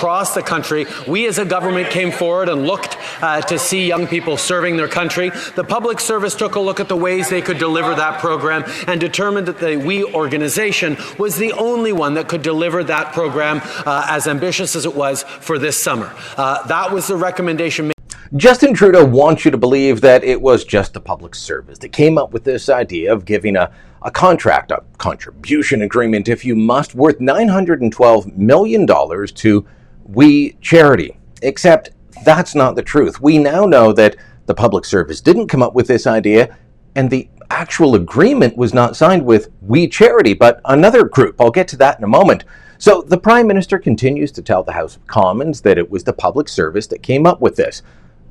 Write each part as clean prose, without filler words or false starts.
across the country. We as a government came forward and looked to see young people serving their country. The public service took a look at the ways they could deliver that program and determined that the WE organization was the only one that could deliver that program as ambitious as it was for this summer. That was the recommendation made. Justin Trudeau wants you to believe that it was just the public service that came up with this idea of giving a contract, a contribution agreement, if you must, worth $912 million to WE Charity. Except that's not the truth. We now know that the public service didn't come up with this idea, and the actual agreement was not signed with WE Charity, but another group. I'll get to that in a moment. So the Prime Minister continues to tell the House of Commons that it was the public service that came up with this.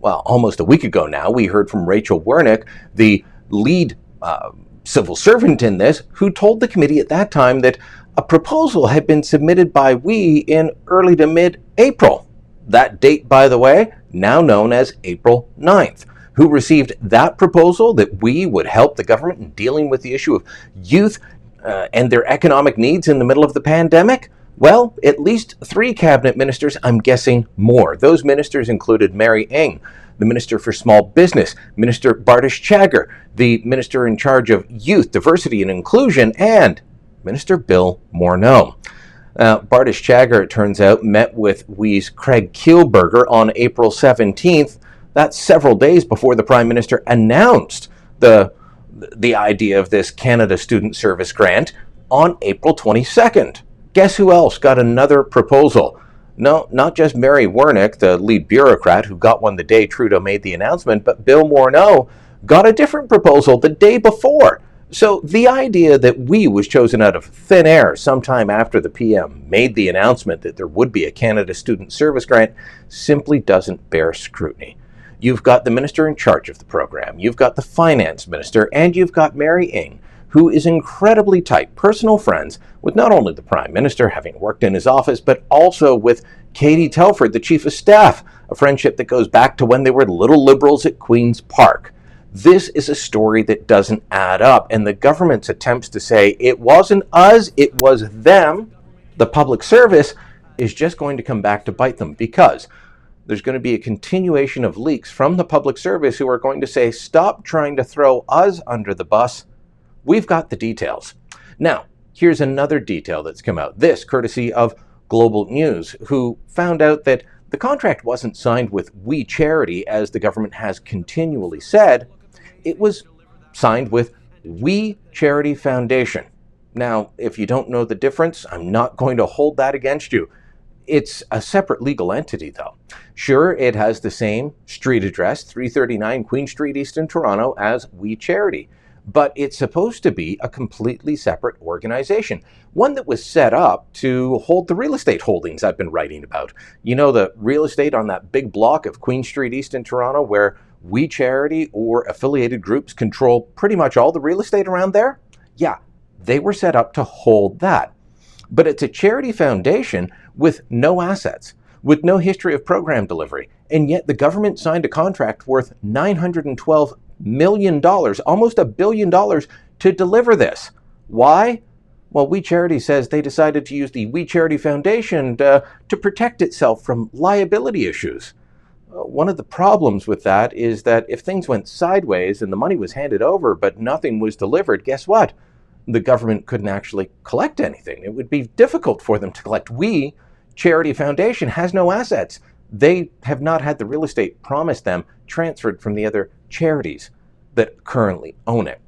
Well, almost a week ago now, we heard from Rachel Wernick, the lead civil servant in this, who told the committee at that time that a proposal had been submitted by WE in early to mid-April. That date, by the way, now known as April 9th. Who received that proposal that WE would help the government in dealing with the issue of youth and their economic needs in the middle of the pandemic? Well, at least 3 cabinet ministers, I'm guessing more. Those ministers included Mary Ng, the Minister for Small Business, Minister Bardish Chagger, the Minister in charge of Youth, Diversity and Inclusion, and Minister Bill Morneau. Bardish Chagger, it turns out, met with WE's Craig Kielburger on April 17th. That's several days before the Prime Minister announced the idea of this Canada Student Service Grant on April 22nd. Guess who else got another proposal? No, not just Mary Wernick, the lead bureaucrat who got one the day Trudeau made the announcement, but Bill Morneau got a different proposal the day before. So the idea that WE was chosen out of thin air sometime after the PM made the announcement that there would be a Canada Student Service Grant simply doesn't bear scrutiny. You've got the minister in charge of the program, you've got the finance minister, and you've got Mary Ng, who is incredibly tight personal friends with not only the Prime Minister, having worked in his office, but also with Katie Telford, the Chief of Staff, a friendship that goes back to when they were little Liberals at Queen's Park. This is a story that doesn't add up, and the government's attempts to say it wasn't us, it was them, the public service, is just going to come back to bite them, because there's going to be a continuation of leaks from the public service who are going to say, stop trying to throw us under the bus. We've got the details. Now, here's another detail that's come out. This courtesy of Global News, who found out that the contract wasn't signed with WE Charity, as the government has continually said. It was signed with WE Charity Foundation. Now, if you don't know the difference, I'm not going to hold that against you. It's a separate legal entity, though. Sure, it has the same street address, 339 Queen Street East in Toronto, as WE Charity. But it's supposed to be a completely separate organization, one that was set up to hold the real estate holdings I've been writing about. You know, the real estate on that big block of Queen Street East in Toronto where WE Charity or affiliated groups control pretty much all the real estate around there? Yeah, they were set up to hold that. But it's a charity foundation with no assets, with no history of program delivery, and yet the government signed a contract worth $912 million, almost $1 billion, to deliver this. Why? Well, WE Charity says they decided to use the WE Charity Foundation to protect itself from liability issues. One of the problems with that is that if things went sideways and the money was handed over but nothing was delivered, guess what? The government couldn't actually collect anything. It would be difficult for them to collect. WE Charity Foundation has no assets. They have not had the real estate promised them transferred from the other charities that currently own it.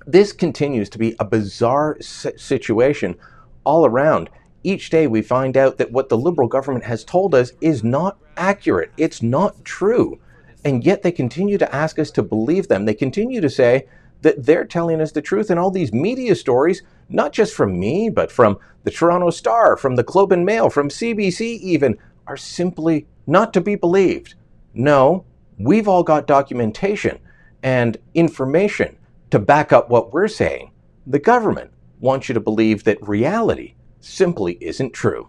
This continues to be a bizarre situation all around. Each day we find out that what the Liberal government has told us is not accurate. It's not true. And yet they continue to ask us to believe them. They continue to say that they're telling us the truth in all these media stories, not just from me, but from the Toronto Star, from the Globe and Mail, from CBC even, are simply not to be believed. No, we've all got documentation and information to back up what we're saying. The government wants you to believe that reality simply isn't true.